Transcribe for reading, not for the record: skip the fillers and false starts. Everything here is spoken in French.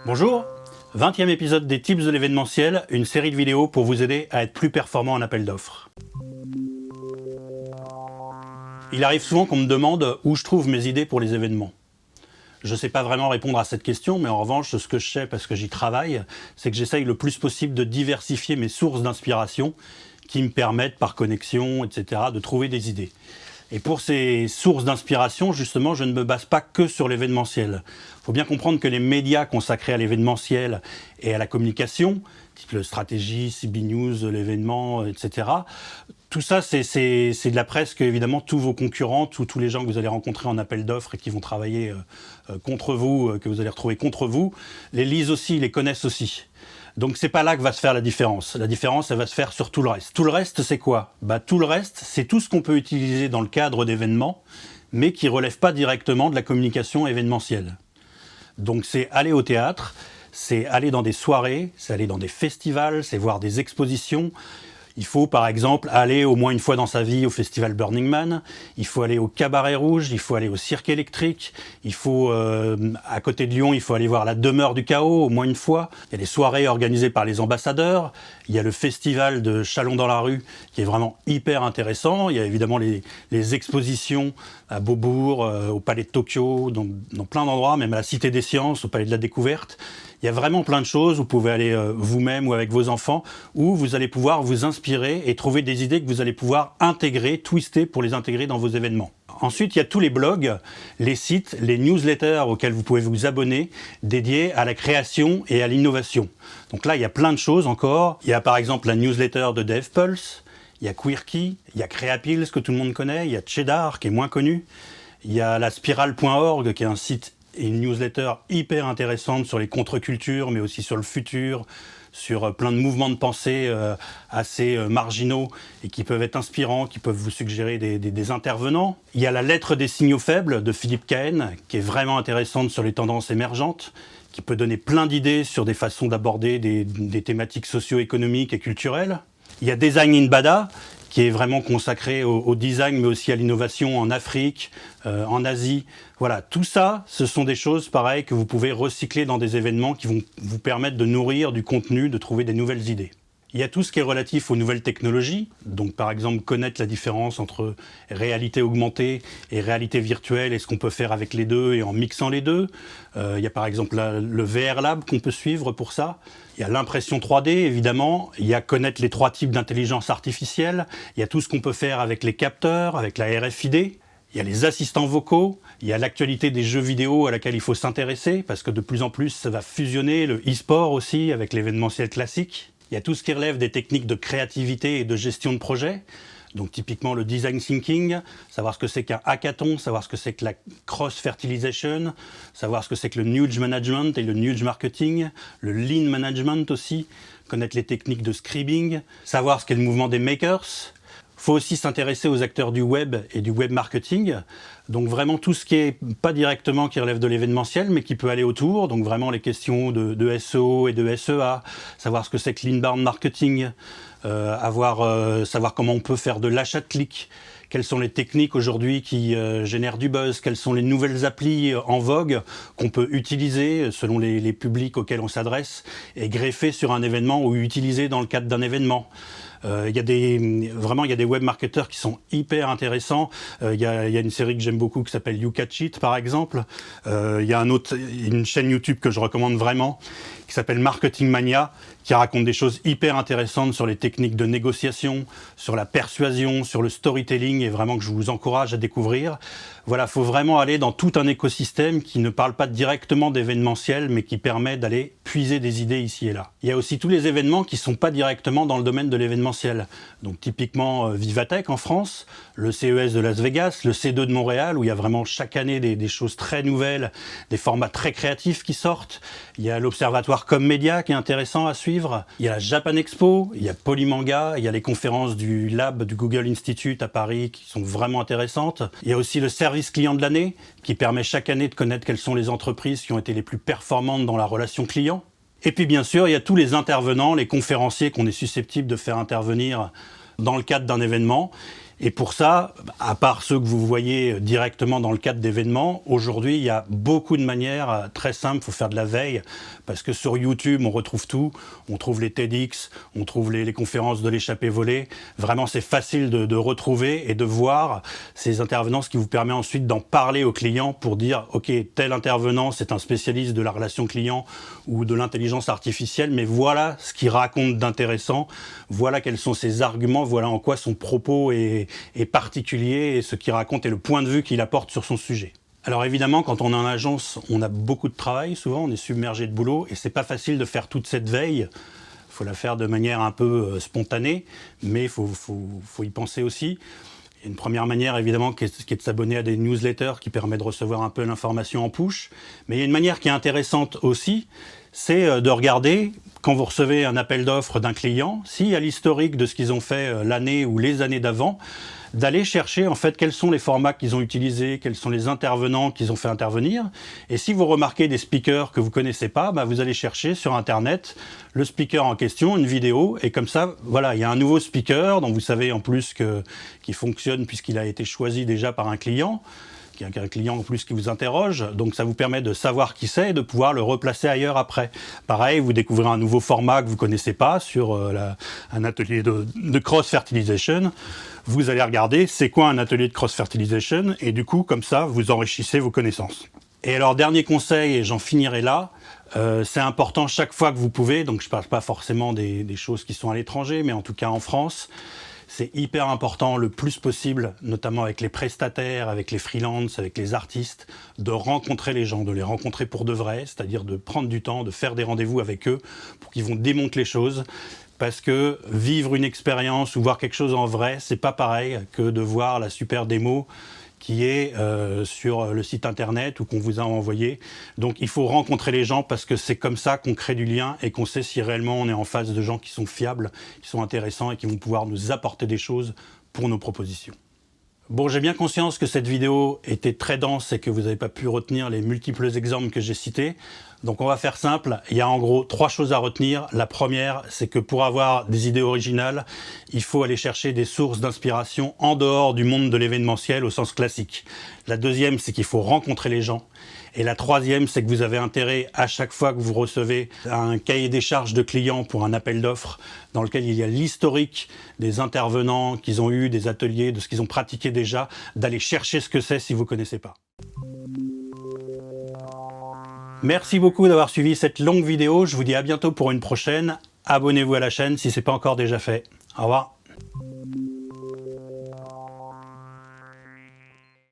Bonjour, 20e épisode des Tips de l'événementiel, une série de vidéos pour vous aider à être plus performant en appel d'offres. Il arrive souvent qu'on me demande où je trouve mes idées pour les événements. Je ne sais pas vraiment répondre à cette question, mais en revanche, ce que je sais parce que j'y travaille, c'est que j'essaye le plus possible de diversifier mes sources d'inspiration qui me permettent, par connexion, etc., de trouver des idées. Et pour ces sources d'inspiration, justement, je ne me base pas que sur l'événementiel. Il faut bien comprendre que les médias consacrés à l'événementiel et à la communication, type le stratégie, CB News, l'événement, etc., tout ça, c'est de la presse que, évidemment, tous vos concurrents, tous les gens que vous allez rencontrer en appel d'offres et qui vont travailler contre vous, que vous allez retrouver contre vous, les lisent aussi, les connaissent aussi. Donc c'est pas là que va se faire la différence. La différence, elle va se faire sur tout le reste. Tout le reste, c'est quoi ? Tout le reste, c'est tout ce qu'on peut utiliser dans le cadre d'événements, mais qui relève pas directement de la communication événementielle. Donc c'est aller au théâtre, c'est aller dans des soirées, c'est aller dans des festivals, c'est voir des expositions. Il faut par exemple aller au moins une fois dans sa vie au festival Burning Man, il faut aller au Cabaret Rouge, il faut aller au Cirque électrique, il faut, à côté de Lyon, il faut aller voir la Demeure du Chaos au moins une fois. Il y a des soirées organisées par les ambassadeurs, il y a le festival de Chalon dans la rue qui est vraiment hyper intéressant, il y a évidemment les expositions à Beaubourg, au Palais de Tokyo, dans plein d'endroits, même à la Cité des Sciences, au Palais de la Découverte. Il y a vraiment plein de choses, vous pouvez aller vous-même ou avec vos enfants, où vous allez pouvoir vous inspirer et trouver des idées que vous allez pouvoir intégrer, twister pour les intégrer dans vos événements. Ensuite, il y a tous les blogs, les sites, les newsletters auxquels vous pouvez vous abonner, dédiés à la création et à l'innovation. Donc là, il y a plein de choses encore. Il y a par exemple la newsletter de DevPulse, il y a Quirky, il y a Creapills que tout le monde connaît, il y a Cheddar qui est moins connu, il y a la Spiral.org qui est un site et une newsletter hyper intéressante sur les contre-cultures, mais aussi sur le futur, sur plein de mouvements de pensée assez marginaux et qui peuvent être inspirants, qui peuvent vous suggérer des intervenants. Il y a la lettre des signaux faibles de Philippe Cahen, qui est vraiment intéressante sur les tendances émergentes, qui peut donner plein d'idées sur des façons d'aborder des thématiques socio-économiques et culturelles. Il y a Design in Bada, qui est vraiment consacré au design, mais aussi à l'innovation en Afrique, en Asie. Voilà, tout ça, ce sont des choses pareilles que vous pouvez recycler dans des événements qui vont vous permettre de nourrir du contenu, de trouver des nouvelles idées. Il y a tout ce qui est relatif aux nouvelles technologies, donc par exemple connaître la différence entre réalité augmentée et réalité virtuelle et ce qu'on peut faire avec les deux et en mixant les deux. Il y a par exemple le VR Lab qu'on peut suivre pour ça. Il y a l'impression 3D évidemment, il y a connaître les 3 types d'intelligence artificielle, il y a tout ce qu'on peut faire avec les capteurs, avec la RFID. Il y a les assistants vocaux, il y a l'actualité des jeux vidéo à laquelle il faut s'intéresser parce que de plus en plus ça va fusionner, le e-sport aussi avec l'événementiel classique. Il y a tout ce qui relève des techniques de créativité et de gestion de projet. Donc typiquement le design thinking, savoir ce que c'est qu'un hackathon, savoir ce que c'est que la cross-fertilisation, savoir ce que c'est que le nudge management et le nudge marketing, le lean management aussi, connaître les techniques de scribing, savoir ce qu'est le mouvement des makers. Il faut aussi s'intéresser aux acteurs du web et du web marketing. Donc vraiment tout ce qui est pas directement qui relève de l'événementiel, mais qui peut aller autour. Donc vraiment les questions de SEO et de SEA, savoir ce que c'est que l'inbound marketing, savoir comment on peut faire de l'achat de clics, quelles sont les techniques aujourd'hui qui génèrent du buzz, quelles sont les nouvelles applis en vogue qu'on peut utiliser selon les publics auxquels on s'adresse et greffer sur un événement ou utiliser dans le cadre d'un événement. Il y a des web marketeurs qui sont hyper intéressants. Il y a une série que j'aime beaucoup qui s'appelle You Catch It par exemple. Il y a une chaîne YouTube que je recommande vraiment qui s'appelle Marketing Mania, qui raconte des choses hyper intéressantes sur les techniques de négociation, sur la persuasion, sur le storytelling, et vraiment que je vous encourage à découvrir. Voilà, faut vraiment aller dans tout un écosystème qui ne parle pas directement d'événementiel, mais qui permet d'aller puiser des idées ici et là. Il y a aussi tous les événements qui sont pas directement dans le domaine de l'événementiel. Donc typiquement Vivatech en France, le CES de Las Vegas, le C2 de Montréal, où il y a vraiment chaque année des choses très nouvelles, des formats très créatifs qui sortent. Il y a l'Observatoire Comme Média qui est intéressant à suivre. Il y a la Japan Expo, il y a Polymanga, il y a les conférences du Lab du Google Institute à Paris qui sont vraiment intéressantes. Il y a aussi le service client de l'année qui permet chaque année de connaître quelles sont les entreprises qui ont été les plus performantes dans la relation client. Et puis bien sûr, il y a tous les intervenants, les conférenciers qu'on est susceptible de faire intervenir dans le cadre d'un événement Et pour ça, à part ceux que vous voyez directement dans le cadre d'événements, aujourd'hui, il y a beaucoup de manières très simples. Il faut faire de la veille, parce que sur YouTube, on retrouve tout. On trouve les TEDx, on trouve les conférences de l'échappée volée. Vraiment, c'est facile de retrouver et de voir ces intervenants, ce qui vous permet ensuite d'en parler aux clients pour dire, OK, tel intervenant, c'est un spécialiste de la relation client ou de l'intelligence artificielle, mais voilà ce qu'il raconte d'intéressant, voilà quels sont ses arguments, voilà en quoi son propos est particulier et ce qu'il raconte et le point de vue qu'il apporte sur son sujet. Alors évidemment, quand on est en agence, on a beaucoup de travail, souvent on est submergé de boulot et c'est pas facile de faire toute cette veille. Il faut la faire de manière un peu spontanée, mais il faut y penser aussi. Il y a une première manière évidemment qui est de s'abonner à des newsletters qui permet de recevoir un peu l'information en push. Mais il y a une manière qui est intéressante aussi, c'est de regarder, quand vous recevez un appel d'offres d'un client, s'il y a l'historique de ce qu'ils ont fait l'année ou les années d'avant, d'aller chercher en fait quels sont les formats qu'ils ont utilisés, quels sont les intervenants qu'ils ont fait intervenir. Et si vous remarquez des speakers que vous connaissez pas, vous allez chercher sur Internet le speaker en question, une vidéo, et comme ça, voilà, il y a un nouveau speaker dont vous savez en plus qu'il fonctionne puisqu'il a été choisi déjà par un client. Un client en plus qui vous interroge, donc ça vous permet de savoir qui c'est et de pouvoir le replacer ailleurs après. Pareil, vous découvrez un nouveau format que vous connaissez pas sur un atelier de cross-fertilisation. Vous allez regarder c'est quoi un atelier de cross-fertilisation et du coup, comme ça, vous enrichissez vos connaissances. Et alors, dernier conseil, et j'en finirai là, c'est important chaque fois que vous pouvez, donc je ne parle pas forcément des choses qui sont à l'étranger, mais en tout cas en France, c'est hyper important le plus possible, notamment avec les prestataires, avec les freelances, avec les artistes, de rencontrer les gens, de les rencontrer pour de vrai, c'est-à-dire de prendre du temps, de faire des rendez-vous avec eux pour qu'ils vont démonter les choses. Parce que vivre une expérience ou voir quelque chose en vrai, c'est pas pareil que de voir la super démo qui est sur le site internet ou qu'on vous a envoyé. Donc il faut rencontrer les gens parce que c'est comme ça qu'on crée du lien et qu'on sait si réellement on est en face de gens qui sont fiables, qui sont intéressants et qui vont pouvoir nous apporter des choses pour nos propositions. Bon, j'ai bien conscience que cette vidéo était très dense et que vous n'avez pas pu retenir les multiples exemples que j'ai cités. Donc on va faire simple, il y a en gros 3 choses à retenir. La première, c'est que pour avoir des idées originales, il faut aller chercher des sources d'inspiration en dehors du monde de l'événementiel au sens classique. La deuxième, c'est qu'il faut rencontrer les gens. Et la troisième, c'est que vous avez intérêt à chaque fois que vous recevez un cahier des charges de clients pour un appel d'offres dans lequel il y a l'historique des intervenants qu'ils ont eu, des ateliers, de ce qu'ils ont pratiqué déjà, d'aller chercher ce que c'est si vous ne connaissez pas. Merci beaucoup d'avoir suivi cette longue vidéo. Je vous dis à bientôt pour une prochaine. Abonnez-vous à la chaîne si ce n'est pas encore déjà fait. Au revoir.